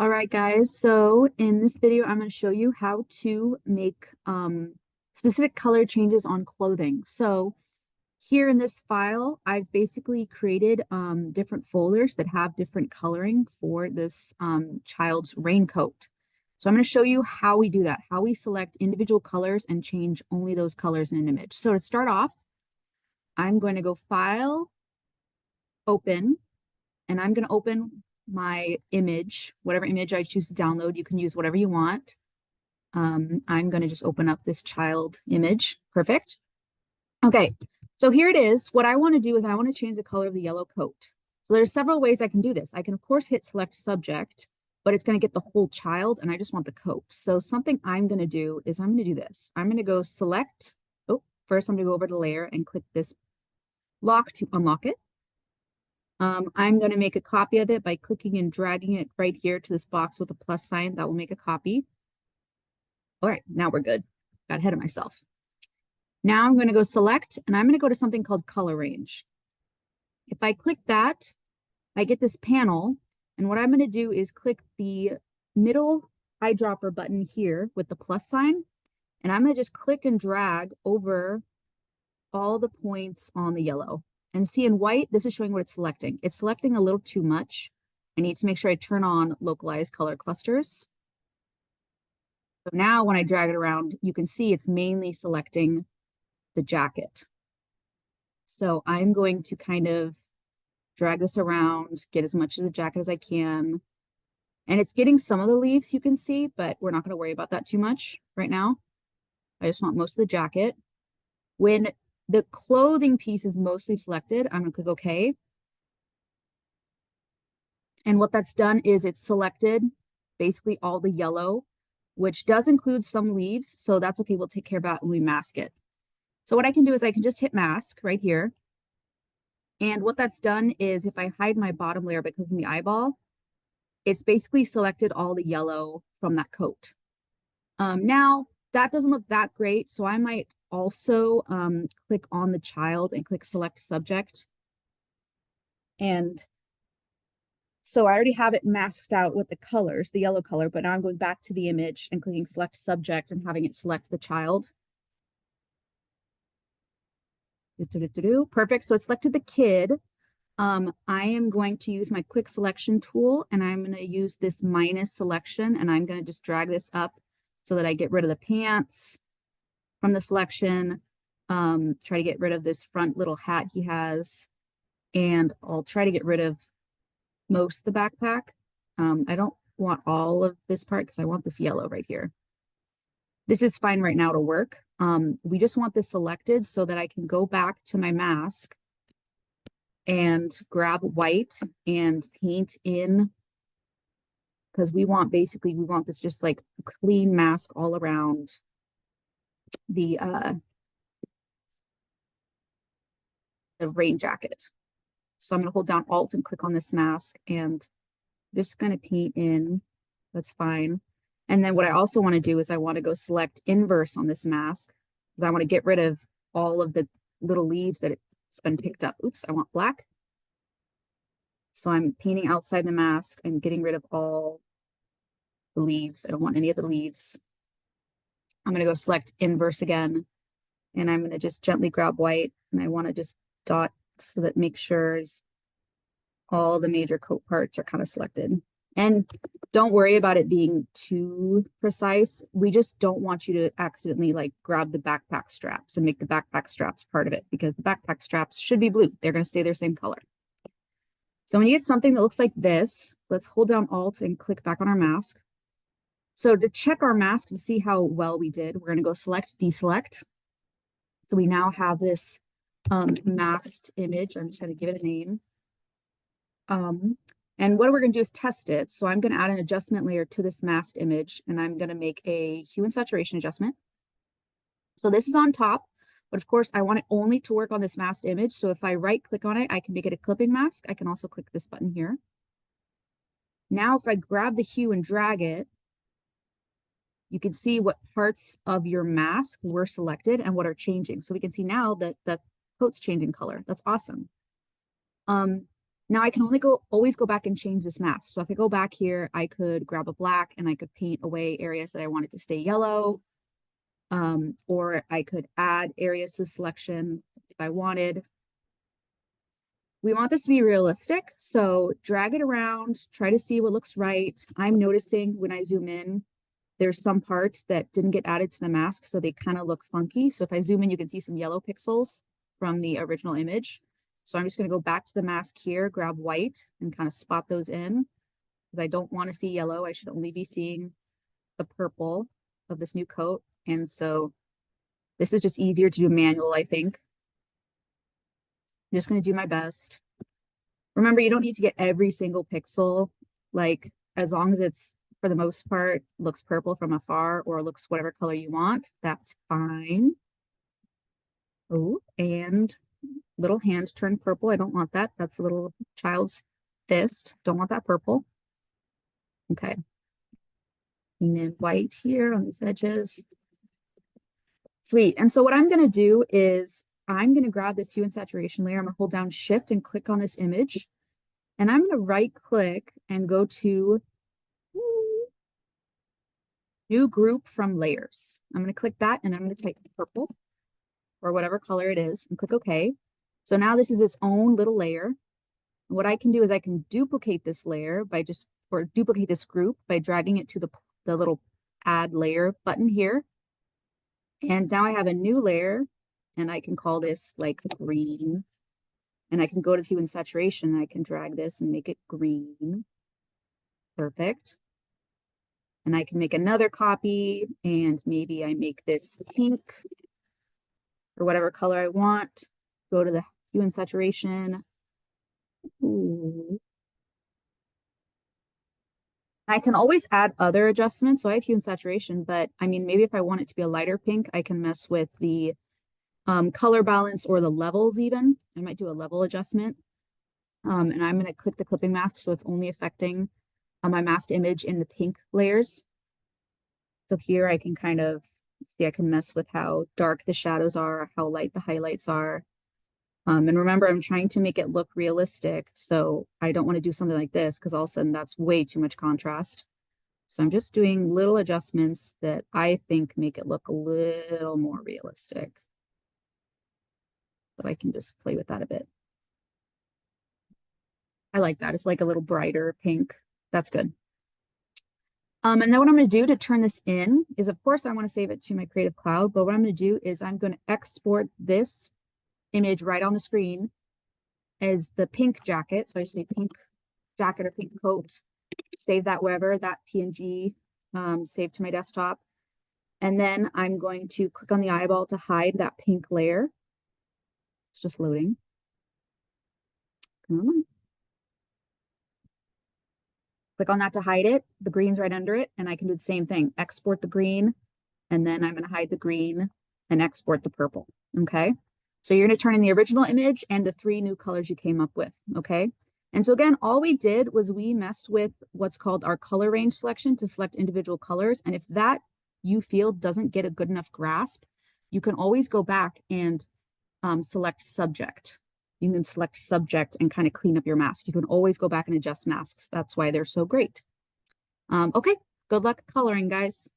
All right, guys. So in this video, I'm going to show you how to make specific color changes on clothing. So here in this file, I've basically created different folders that have different coloring for this child's raincoat. So I'm going to show you how we do that, how we select individual colors and change only those colors in an image. So to start off, I'm going to go File, Open, and I'm going to open my image, whatever image I choose to download. You can use whatever you want. I'm going to just open up this child image. Perfect. Okay, so here it is. What I want to do is I want to change the color of the yellow coat. So there's several ways I can do this. I can, of course, hit select subject, but it's going to get the whole child, and I just want the coat. So something I'm going to do is I'm going to do this. I'm going to go select. Oh, first I'm going to go over to layer and click this lock to unlock it. I'm going to make a copy of it by clicking and dragging it right here to this box with a plus sign. That will make a copy. All right, now we're good. Got ahead of myself. Now I'm going to go select, and I'm going to go to something called color range. If I click that, I get this panel, and what I'm going to do is click the middle eyedropper button here with the plus sign, and I'm going to just click and drag over all the points on the yellow. And see in white, this is showing what it's selecting. It's selecting a little too much. I need to make sure I turn on localized color clusters. So now when I drag it around, you can see it's mainly selecting the jacket. So I'm going to kind of drag this around, get as much of the jacket as I can. And it's getting some of the leaves you can see, but we're not going to worry about that too much right now. I just want most of the jacket. When the clothing piece is mostly selected, I'm going to click OK. And what that's done is it's selected basically all the yellow, which does include some leaves. So that's okay. We'll take care of that when we mask it. So what I can do is I can just hit mask right here. And what that's done is if I hide my bottom layer by clicking the eyeball, it's basically selected all the yellow from that coat. Now, that doesn't look that great, so I might also click on the child and click select subject. And so I already have it masked out with the colors, the yellow color, but now I'm going back to the image and clicking select subject and having it select the child. Perfect. So it selected the kid. I am going to use my quick selection tool, and I'm going to use this minus selection, and I'm going to just drag this up so that I get rid of the pants from the selection, try to get rid of this front little hat he has, and I'll try to get rid of most of the backpack. I don't want all of this part because I want this yellow right here. This is fine right now to work. We just want this selected so that I can go back to my mask and grab white and paint in, because we want this just like a clean mask all around the rain jacket. So I'm going to hold down Alt and click on this mask, and I'm just going to paint in. That's fine. And then what I also want to do is I want to go select inverse on this mask, because I want to get rid of all of the little leaves that it's been picked up. Oops, I want black. So I'm painting outside the mask and getting rid of all the leaves. I don't want any of the leaves. I'm going to go select inverse again, and I'm going to just gently grab white, and I want to just dot so that make sure all the major coat parts are kind of selected. And don't worry about it being too precise. We just don't want you to accidentally like grab the backpack straps and make the backpack straps part of it, because the backpack straps should be blue. They're going to stay their same color. So when you get something that looks like this, let's hold down Alt and click back on our mask. So to check our mask to see how well we did, we're going to go select, deselect. So we now have this masked image. I'm just going to give it a name. And what we're going to do is test it. So I'm going to add an adjustment layer to this masked image, and I'm going to make a hue and saturation adjustment. So this is on top, but of course I want it only to work on this masked image. So if I right click on it, I can make it a clipping mask. I can also click this button here. Now, if I grab the hue and drag it, you can see what parts of your mask were selected and what are changing. So we can see now that the coat's changing color. That's awesome. Now I can always go back and change this mask. So if I go back here, I could grab a black and I could paint away areas that I wanted to stay yellow. Or I could add areas to the selection if I wanted. We want this to be realistic, so drag it around, try to see what looks right. I'm noticing when I zoom in, there's some parts that didn't get added to the mask, so they kind of look funky. So if I zoom in, you can see some yellow pixels from the original image. So I'm just going to go back to the mask here, grab white, and kind of spot those in, because I don't want to see yellow. I should only be seeing the purple of this new coat. And so this is just easier to do manual, I think. I'm just going to do my best. Remember, you don't need to get every single pixel. Like, as long as it's, for the most part, looks purple from afar or looks whatever color you want, that's fine. Oh, and little hand turned purple. I don't want that. That's a little child's fist. Don't want that purple. Okay. And then white here on these edges. Sweet. And so what I'm going to do is I'm going to grab this hue and saturation layer. I'm going to hold down Shift and click on this image. And I'm going to right click and go to New Group from Layers. I'm going to click that and I'm going to type purple or whatever color it is and click OK. So now this is its own little layer. What I can do is I can duplicate this layer by or duplicate this group by dragging it to the little Add Layer button here. And now I have a new layer and I can call this like green. And I can go to hue and saturation and I can drag this and make it green. Perfect. And I can make another copy and maybe I make this pink or whatever color I want. Go to the hue and saturation. Ooh. I can always add other adjustments. So I have hue and saturation, but I mean, maybe if I want it to be a lighter pink, I can mess with the color balance or the levels even. I might do a level adjustment. And I'm going to click the clipping mask so it's only affecting my masked image in the pink layers. So here I can kind of see, I can mess with how dark the shadows are, how light the highlights are. And remember, I'm trying to make it look realistic. So I don't want to do something like this because all of a sudden that's way too much contrast. So I'm just doing little adjustments that I think make it look a little more realistic. So I can just play with that a bit. I like that. It's like a little brighter pink. That's good. And then what I'm going to do to turn this in is, of course, I want to save it to my Creative Cloud. But what I'm going to do is I'm going to export this image right on the screen as the pink jacket. So I just say pink jacket or pink coat. Save that wherever, that PNG, save to my desktop. And then I'm going to click on the eyeball to hide that pink layer. It's just loading. Come on. Click on that to hide it. The green's right under it. And I can do the same thing. Export the green. And then I'm going to hide the green and export the purple. Okay. So you're going to turn in the original image and the 3 new colors you came up with. Okay. And so again, all we did was we messed with what's called our color range selection to select individual colors. And if that you feel doesn't get a good enough grasp, you can always go back and select subject. You can select subject and kind of clean up your mask. You can always go back and adjust masks. That's why they're so great. Okay, good luck coloring, guys.